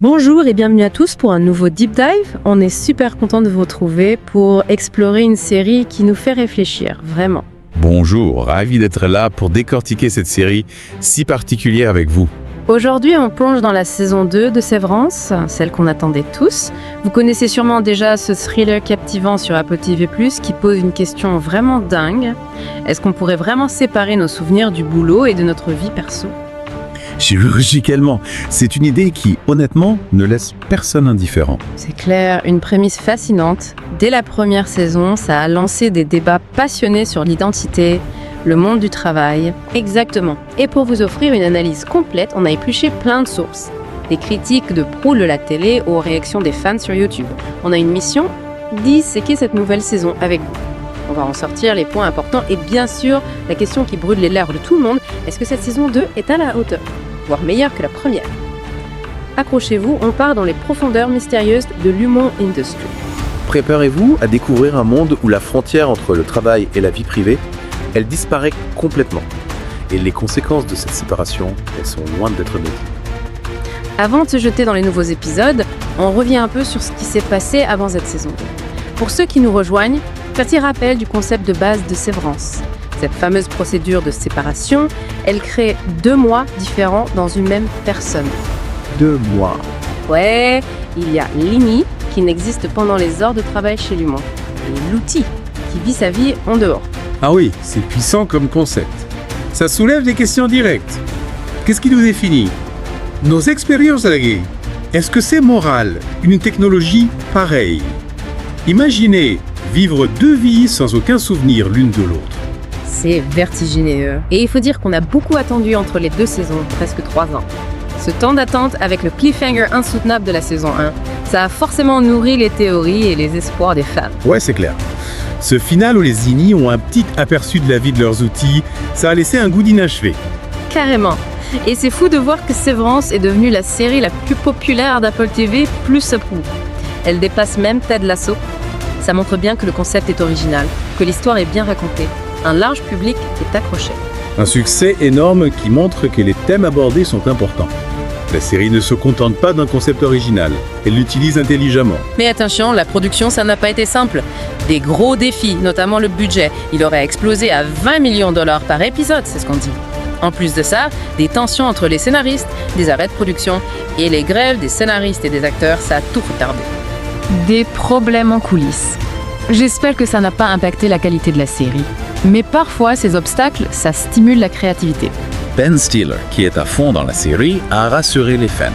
Bonjour et bienvenue à tous pour un nouveau Deep Dive. On est super content de vous retrouver pour explorer une série qui nous fait réfléchir, vraiment. Bonjour, ravi d'être là pour décortiquer cette série si particulière avec vous. Aujourd'hui, on plonge dans la saison 2 de Sévrance, celle qu'on attendait tous. Vous connaissez sûrement déjà ce thriller captivant sur Apple TV+, qui pose une question vraiment dingue. Est-ce qu'on pourrait vraiment séparer nos souvenirs du boulot et de notre vie perso ? Chirurgicalement, c'est une idée qui, honnêtement, ne laisse personne indifférent. C'est clair, une prémisse fascinante. Dès la première saison, ça a lancé des débats passionnés sur l'identité, le monde du travail. Exactement. Et pour vous offrir une analyse complète, on a épluché plein de sources. Des critiques de pros de la télé aux réactions des fans sur YouTube. On a une mission, disséquer cette nouvelle saison avec vous. On va en sortir les points importants et bien sûr, la question qui brûle les lèvres de tout le monde, est-ce que cette saison 2 est à la hauteur ? Voire meilleure que la première. Accrochez-vous, on part dans les profondeurs mystérieuses de l'Human Industry. Préparez-vous à découvrir un monde où la frontière entre le travail et la vie privée, elle disparaît complètement. Et les conséquences de cette séparation, elles sont loin d'être neutres. Avant de se jeter dans les nouveaux épisodes, on revient un peu sur ce qui s'est passé avant cette saison 2. Pour ceux qui nous rejoignent, petit rappel du concept de base de sévrance. Cette fameuse procédure de séparation, elle crée 2 mois différents dans une même personne. 2 mois. Ouais, il y a l'INI, qui n'existe pendant les heures de travail chez l'humain, et l'outil, qui vit sa vie en dehors. Ah oui, c'est puissant comme concept. Ça soulève des questions directes. Qu'est-ce qui nous définit ? Nos expériences alléguées. Est-ce que c'est moral, une technologie pareille ? Imaginez vivre 2 vies sans aucun souvenir l'une de l'autre. C'est vertigineux. Et il faut dire qu'on a beaucoup attendu entre les 2 saisons, presque 3 ans. Ce temps d'attente avec le cliffhanger insoutenable de la saison 1, ça a forcément nourri les théories et les espoirs des fans. Ouais, c'est clair. Ce final où les INI ont un petit aperçu de la vie de leurs outils, ça a laissé un goût d'inachevé. Carrément. Et c'est fou de voir que Sévrance est devenue la série la plus populaire d'Apple TV, plus ce coup. Elle dépasse même Ted Lasso. Ça montre bien que le concept est original, que l'histoire est bien racontée. Un large public est accroché. Un succès énorme qui montre que les thèmes abordés sont importants. La série ne se contente pas d'un concept original, elle l'utilise intelligemment. Mais attention, la production, ça n'a pas été simple. Des gros défis, notamment le budget. Il aurait explosé à 20 millions de dollars par épisode, c'est ce qu'on dit. En plus de ça, des tensions entre les scénaristes, des arrêts de production et les grèves des scénaristes et des acteurs, ça a tout retardé. Des problèmes en coulisses. J'espère que ça n'a pas impacté la qualité de la série. Mais parfois, ces obstacles, ça stimule la créativité. Ben Stiller, qui est à fond dans la série, a rassuré les fans.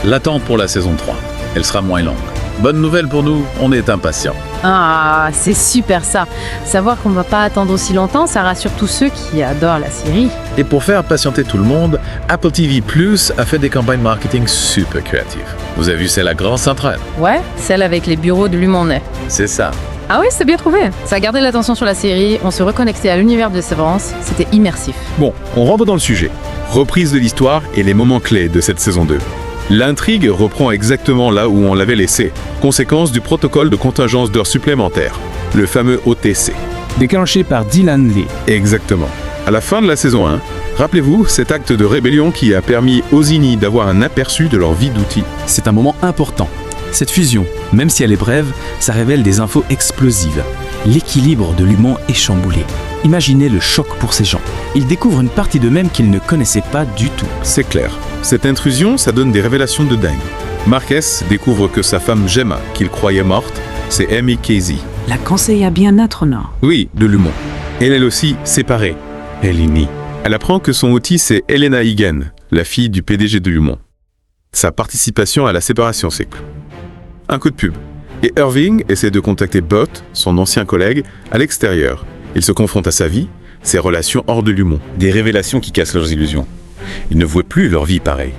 L'attente pour la saison 3, elle sera moins longue. Bonne nouvelle pour nous, on est impatients. Ah, c'est super ça. Savoir qu'on va pas attendre aussi longtemps, ça rassure tous ceux qui adorent la série. Et pour faire patienter tout le monde, Apple TV+ a fait des campagnes marketing super créatives. Vous avez vu celle à Grand Central? Ouais, celle avec les bureaux de l'Humanais. C'est ça. Ah oui, c'est bien trouvé. Ça a gardé l'attention sur la série, on se reconnectait à l'univers de Sévrance, c'était immersif. Bon, on rentre dans le sujet. Reprise de l'histoire et les moments clés de cette saison 2. L'intrigue reprend exactement là où on l'avait laissé, conséquence du protocole de contingence d'heures supplémentaires, le fameux OTC. Déclenché par Dylan Lee. Exactement. À la fin de la saison 1, rappelez-vous cet acte de rébellion qui a permis aux INI d'avoir un aperçu de leur vie d'outils. C'est un moment important. Cette fusion, même si elle est brève, ça révèle des infos explosives. L'équilibre de l'humain est chamboulé. Imaginez le choc pour ces gens. Ils découvrent une partie d'eux-mêmes qu'ils ne connaissaient pas du tout. C'est clair. Cette intrusion, ça donne des révélations de dingue. Marques découvre que sa femme Gemma, qu'il croyait morte, c'est Amy Casey. La conseillère bien-être, non ? Oui, de l'humain. Elle aussi séparée. Elle est née. Elle apprend que son outil, c'est Elena Higgin, la fille du PDG de l'humain. Sa participation à la séparation, c'est clou. Un coup de pub. Et Irving essaie de contacter Burt, son ancien collègue, à l'extérieur. Il se confronte à sa vie, ses relations hors de l'humain. Des révélations qui cassent leurs illusions. Ils ne voient plus leur vie pareille.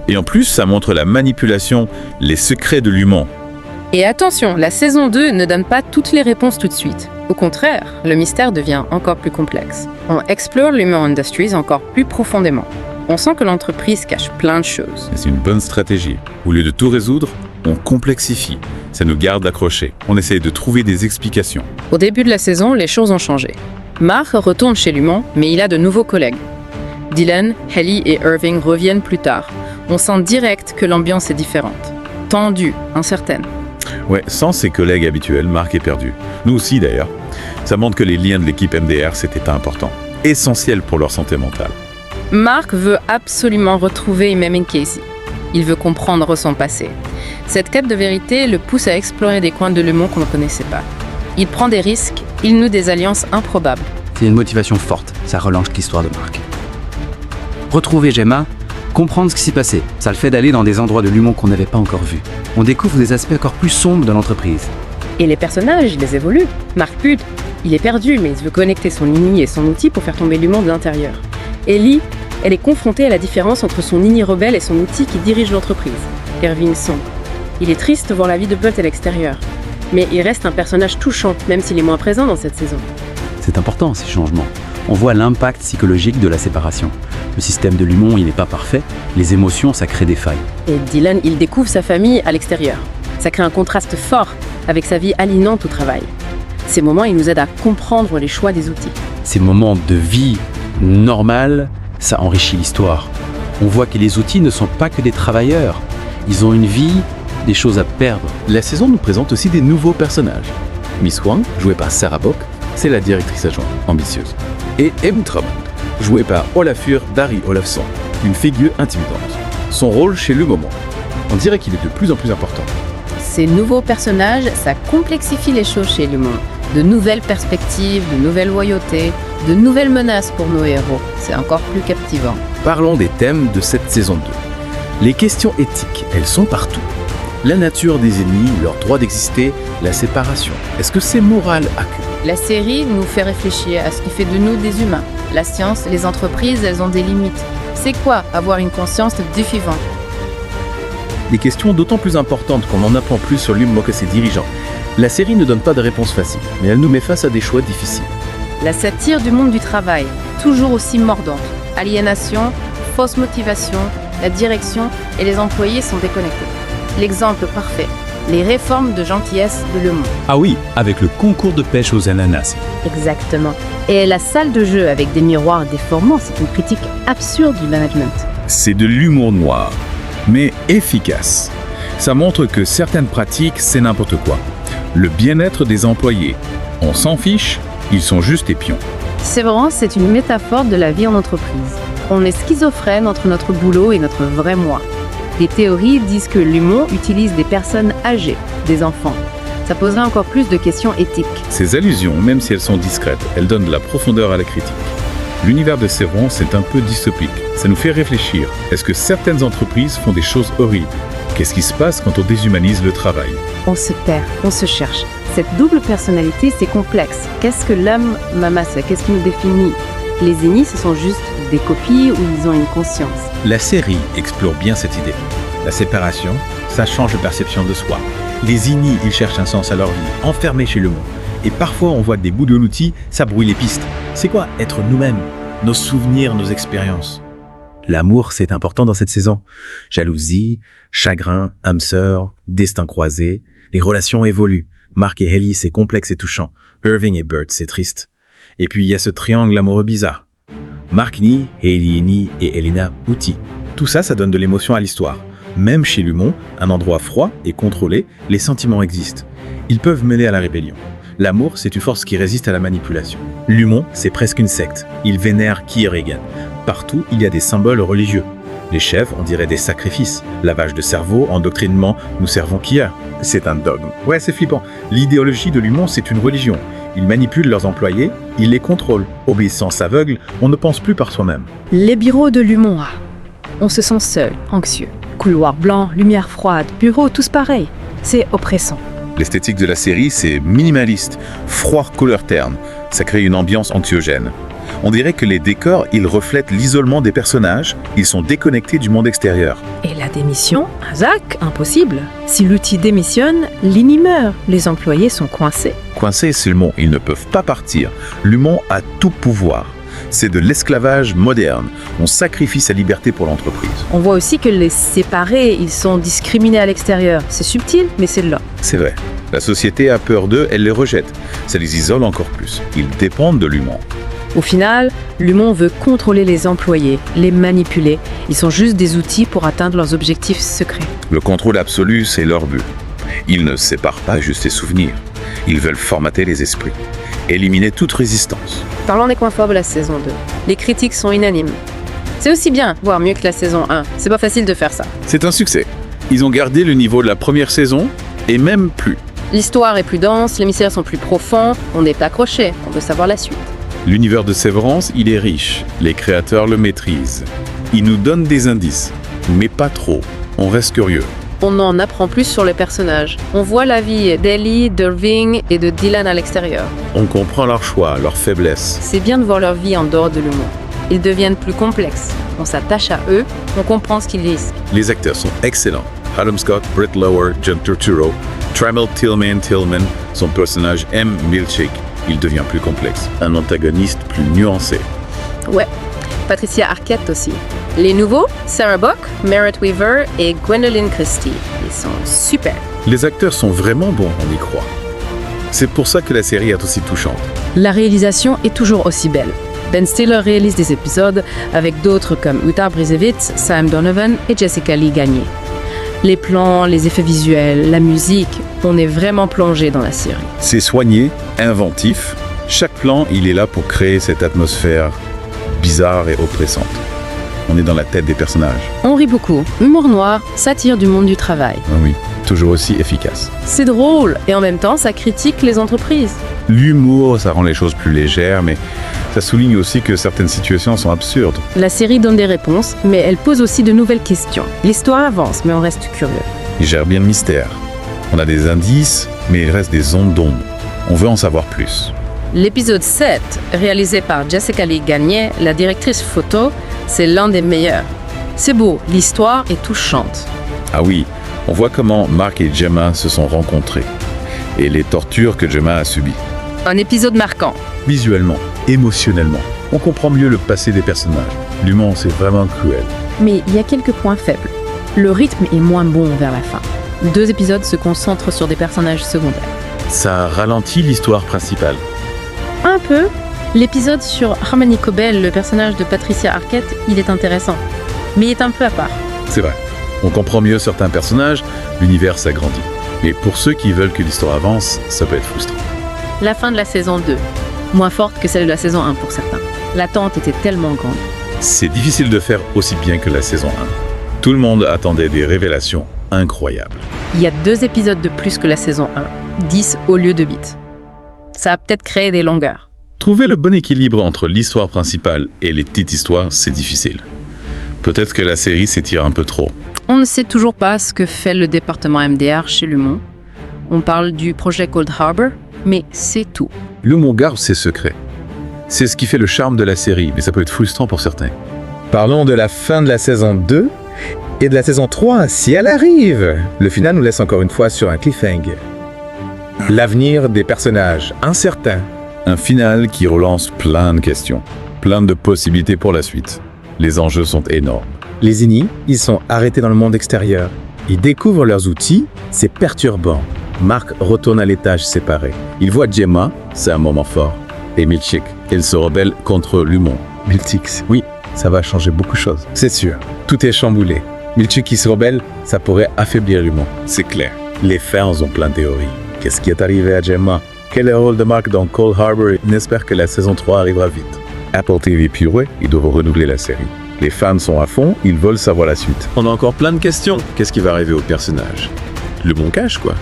Et en plus, ça montre la manipulation, les secrets de l'humain. Et attention, la saison 2 ne donne pas toutes les réponses tout de suite. Au contraire, le mystère devient encore plus complexe. On explore l'Human Industries encore plus profondément. On sent que l'entreprise cache plein de choses. C'est une bonne stratégie. Au lieu de tout résoudre, on complexifie. Ça nous garde accrochés. On essaye de trouver des explications. Au début de la saison, les choses ont changé. Mark retourne chez l'humain, mais il a de nouveaux collègues. Dylan, Haley et Irving reviennent plus tard. On sent direct que l'ambiance est différente. Tendue, incertaine. Ouais, sans ses collègues habituels, Mark est perdu. Nous aussi d'ailleurs. Ça montre que les liens de l'équipe MDR, c'était important. Essentiel pour leur santé mentale. Mark veut absolument retrouver Imam Casey. Il veut comprendre son passé. Cette quête de vérité le pousse à explorer des coins de Le Mans qu'on ne connaissait pas. Il prend des risques, il noue des alliances improbables. C'est une motivation forte, ça relance l'histoire de Mark. Retrouver Gemma, comprendre ce qui s'est passé, ça le fait d'aller dans des endroits de l'humour qu'on n'avait pas encore vus. On découvre des aspects encore plus sombres de l'entreprise. Et les personnages, ils les évoluent. Mark Pud, il est perdu, mais il veut connecter son INI et son outil pour faire tomber l'humain de l'intérieur. Ellie, elle est confrontée à la différence entre son INI rebelle et son outil qui dirige l'entreprise. Irving Song. Il est triste de voir la vie de Bult à l'extérieur. Mais il reste un personnage touchant, même s'il est moins présent dans cette saison. C'est important ces changements. On voit l'impact psychologique de la séparation. Le système de l'humour, il n'est pas parfait. Les émotions, ça crée des failles. Et Dylan, il découvre sa famille à l'extérieur. Ça crée un contraste fort avec sa vie aliénante au travail. Ces moments, ils nous aident à comprendre les choix des outils. Ces moments de vie normale, ça enrichit l'histoire. On voit que les outils ne sont pas que des travailleurs. Ils ont une vie, des choses à perdre. La saison nous présente aussi des nouveaux personnages. Miss Wang, jouée par Sarah Bock, c'est la directrice adjointe, ambitieuse. Et Em Drummond, jouée par Olafur Dari Olafsson, une figure intimidante. Son rôle chez Le Moment, on dirait qu'il est de plus en plus important. Ces nouveaux personnages, ça complexifie les choses chez Le Monde. De nouvelles perspectives, de nouvelles loyautés, de nouvelles menaces pour nos héros. C'est encore plus captivant. Parlons des thèmes de cette saison 2. Les questions éthiques, elles sont partout. La nature des ennemis, leur droit d'exister, la séparation. Est-ce que c'est moral à que La série nous fait réfléchir à ce qui fait de nous des humains. La science, les entreprises, elles ont des limites. C'est quoi avoir une conscience du vivant? Des questions d'autant plus importantes qu'on en apprend plus sur l'humour que ses dirigeants. La série ne donne pas de réponse facile, mais elle nous met face à des choix difficiles. La satire du monde du travail, toujours aussi mordante. Aliénation, fausse motivation, la direction et les employés sont déconnectés. L'exemple parfait, les réformes de gentillesse de Le Monde. Ah oui, avec le concours de pêche aux ananas. Exactement. Et la salle de jeu avec des miroirs déformants, c'est une critique absurde du management. C'est de l'humour noir, mais efficace. Ça montre que certaines pratiques, c'est n'importe quoi. Le bien-être des employés, on s'en fiche, ils sont juste des pions. Sévrance, c'est une métaphore de la vie en entreprise. On est schizophrène entre notre boulot et notre vrai moi. Des théories disent que l'humour utilise des personnes âgées, des enfants. Ça poserait encore plus de questions éthiques. Ces allusions, même si elles sont discrètes, elles donnent de la profondeur à la critique. L'univers de Sévrance est un peu dystopique. Ça nous fait réfléchir. Est-ce que certaines entreprises font des choses horribles? Qu'est-ce qui se passe quand on déshumanise le travail? On se perd, on se cherche. Cette double personnalité, c'est complexe. Qu'est-ce que l'homme Mamasa? Qu'est-ce qui nous définit? Les ennemis, ce sont juste des copies où ils ont une conscience. La série explore bien cette idée. La séparation, ça change de perception de soi. Les INI, ils cherchent un sens à leur vie, enfermés chez Le Monde. Et parfois, on voit que des bouts de l'outil, ça brouille les pistes. C'est quoi être nous-mêmes? Nos souvenirs, nos expériences. L'amour, c'est important dans cette saison. Jalousie, chagrin, âme sœur, destin croisé. Les relations évoluent. Mark et Ellie, c'est complexe et touchant. Irving et Burt, c'est triste. Et puis, il y a ce triangle amoureux bizarre. Mark Ni, Ellie Ni et Elena Uti. Tout ça, ça donne de l'émotion à l'histoire. Même chez Lumon, un endroit froid et contrôlé, les sentiments existent. Ils peuvent mêler à la rébellion. L'amour, c'est une force qui résiste à la manipulation. Lumon, c'est presque une secte. Ils vénèrent Ki et Regan. Partout, il y a des symboles religieux. Les chèvres, on dirait des sacrifices. Lavage de cerveau, endoctrinement, nous servons Kia. C'est un dogme. Ouais, c'est flippant. L'idéologie de Lumon, c'est une religion. Ils manipulent leurs employés, ils les contrôlent. Obéissance aveugle, on ne pense plus par soi-même. Les bureaux de l'humour. On se sent seul, anxieux. Couloir blanc, lumière froide, bureaux tous pareils. C'est oppressant. L'esthétique de la série, c'est minimaliste, froid couleur terne. Ça crée une ambiance anxiogène. On dirait que les décors, ils reflètent l'isolement des personnages, ils sont déconnectés du monde extérieur. Et la démission? Zach, impossible. Si l'outil démissionne, l'INI meurt. Les employés sont coincés. Coincés, c'est le mot, ils ne peuvent pas partir. L'humain a tout pouvoir. C'est de l'esclavage moderne. On sacrifie sa liberté pour l'entreprise. On voit aussi que les séparés, ils sont discriminés à l'extérieur. C'est subtil, mais c'est là. C'est vrai. La société a peur d'eux, elle les rejette. Ça les isole encore plus. Ils dépendent de l'humain. Au final, l'humain veut contrôler les employés, les manipuler. Ils sont juste des outils pour atteindre leurs objectifs secrets. Le contrôle absolu, c'est leur but. Ils ne séparent pas juste les souvenirs. Ils veulent formater les esprits, éliminer toute résistance. Parlons des points forts de la saison 2. Les critiques sont unanimes. C'est aussi bien, voire mieux que la saison 1. C'est pas facile de faire ça. C'est un succès. Ils ont gardé le niveau de la première saison, et même plus. L'histoire est plus dense, les mystères sont plus profonds, on est accroché, on veut savoir la suite. L'univers de Sévérance, il est riche. Les créateurs le maîtrisent. Ils nous donnent des indices, mais pas trop. On reste curieux. On en apprend plus sur les personnages. On voit la vie d'Ellie, d'Irving et de Dylan à l'extérieur. On comprend leurs choix, leurs faiblesses. C'est bien de voir leur vie en dehors de l'humour. Ils deviennent plus complexes. On s'attache à eux, on comprend ce qu'ils risquent. Les acteurs sont excellents. Adam Scott, Brett Lower, John Turturro, Trammell Tillman, son personnage M. Milchick, il devient plus complexe. Un antagoniste plus nuancé. Ouais, Patricia Arquette aussi. Les nouveaux, Sarah Buck, Merritt Weaver et Gwendolyn Christie. Ils sont super. Les acteurs sont vraiment bons, on y croit. C'est pour ça que la série est aussi touchante. La réalisation est toujours aussi belle. Ben Stiller réalise des épisodes avec d'autres comme Uta Brizevitz, Sam Donovan et Jessica Lee Gagné. Les plans, les effets visuels, la musique, on est vraiment plongé dans la série. C'est soigné, inventif. Chaque plan, il est là pour créer cette atmosphère bizarre et oppressante. On est dans la tête des personnages. On rit beaucoup. Humour noir, satire du monde du travail. Ah oui, toujours aussi efficace. C'est drôle et en même temps, ça critique les entreprises. L'humour, ça rend les choses plus légères, mais ça souligne aussi que certaines situations sont absurdes. La série donne des réponses, mais elle pose aussi de nouvelles questions. L'histoire avance, mais on reste curieux. Il gère bien le mystère. On a des indices, mais il reste des zones d'ombre. On veut en savoir plus. L'épisode 7, réalisé par Jessica Lee Gagné, la directrice photo, c'est l'un des meilleurs. C'est beau, l'histoire est touchante. Ah oui, on voit comment Mark et Gemma se sont rencontrés et les tortures que Gemma a subies. Un épisode marquant. Visuellement, émotionnellement, on comprend mieux le passé des personnages. L'humain, c'est vraiment cruel. Mais il y a quelques points faibles. Le rythme est moins bon vers la fin. 2 épisodes se concentrent sur des personnages secondaires. Ça ralentit l'histoire principale. Un peu. L'épisode sur Harmony Cobell, le personnage de Patricia Arquette, il est intéressant. Mais il est un peu à part. C'est vrai. On comprend mieux certains personnages, l'univers s'agrandit. Mais pour ceux qui veulent que l'histoire avance, ça peut être frustrant. La fin de la saison 2, moins forte que celle de la saison 1 pour certains. L'attente était tellement grande. C'est difficile de faire aussi bien que la saison 1. Tout le monde attendait des révélations incroyables. Il y a 2 épisodes de plus que la saison 1, 10 au lieu de 8. Ça a peut-être créé des longueurs. Trouver le bon équilibre entre l'histoire principale et les petites histoires, c'est difficile. Peut-être que la série s'étire un peu trop. On ne sait toujours pas ce que fait le département MDR chez Lumon. On parle du projet Cold Harbor, mais c'est tout. Lumon garde ses secrets. C'est ce qui fait le charme de la série, mais ça peut être frustrant pour certains. Parlons de la fin de la saison 2 et de la saison 3, si elle arrive. Le final nous laisse encore une fois sur un cliffhanger. L'avenir des personnages, incertain. Un final qui relance plein de questions, plein de possibilités pour la suite. Les enjeux sont énormes. Les Inni, ils sont arrêtés dans le monde extérieur. Ils découvrent leurs outils, c'est perturbant. Mark retourne à l'étage séparé. Il voit Gemma, c'est un moment fort. Et Milchick, elle se rebelle contre l'humain. Milchick, oui, ça va changer beaucoup de choses. C'est sûr, tout est chamboulé. Milchick qui se rebelle, ça pourrait affaiblir l'humain. C'est clair. Les fans ont plein de théories. Qu'est-ce qui est arrivé à Gemma? Quel est le rôle de Mark dans Cold Harbor? On espère que la saison 3 arrivera vite. Apple TV Pure, ils doivent renouveler la série. Les fans sont à fond, ils veulent savoir la suite. On a encore plein de questions. Qu'est-ce qui va arriver aux personnages? Le bon cache, quoi.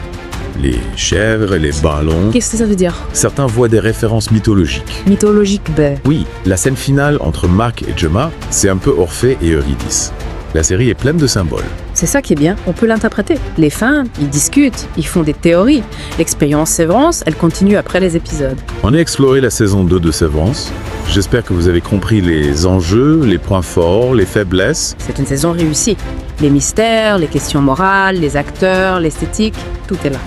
Les chèvres, les ballons... Qu'est-ce que ça veut dire? Certains voient des références mythologiques. Mythologique, Oui, la scène finale entre Mark et Gemma, c'est un peu Orphée et Eurydice. La série est pleine de symboles. C'est ça qui est bien, on peut l'interpréter. Les fans, ils discutent, ils font des théories. L'expérience Sévérance, elle continue après les épisodes. On a exploré la saison 2 de Sévérance. J'espère que vous avez compris les enjeux, les points forts, les faiblesses. C'est une saison réussie. Les mystères, les questions morales, les acteurs, l'esthétique, tout est là.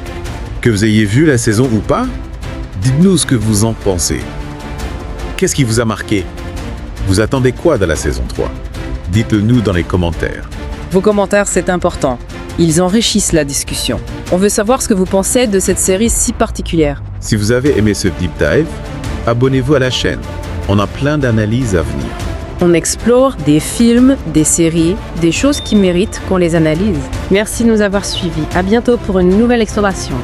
Que vous ayez vu la saison ou pas, dites-nous ce que vous en pensez. Qu'est-ce qui vous a marqué? Vous attendez quoi de la saison 3? Dites-le nous dans les commentaires. Vos commentaires, c'est important. Ils enrichissent la discussion. On veut savoir ce que vous pensez de cette série si particulière. Si vous avez aimé ce deep dive, abonnez-vous à la chaîne. On a plein d'analyses à venir. On explore des films, des séries, des choses qui méritent qu'on les analyse. Merci de nous avoir suivis. À bientôt pour une nouvelle exploration.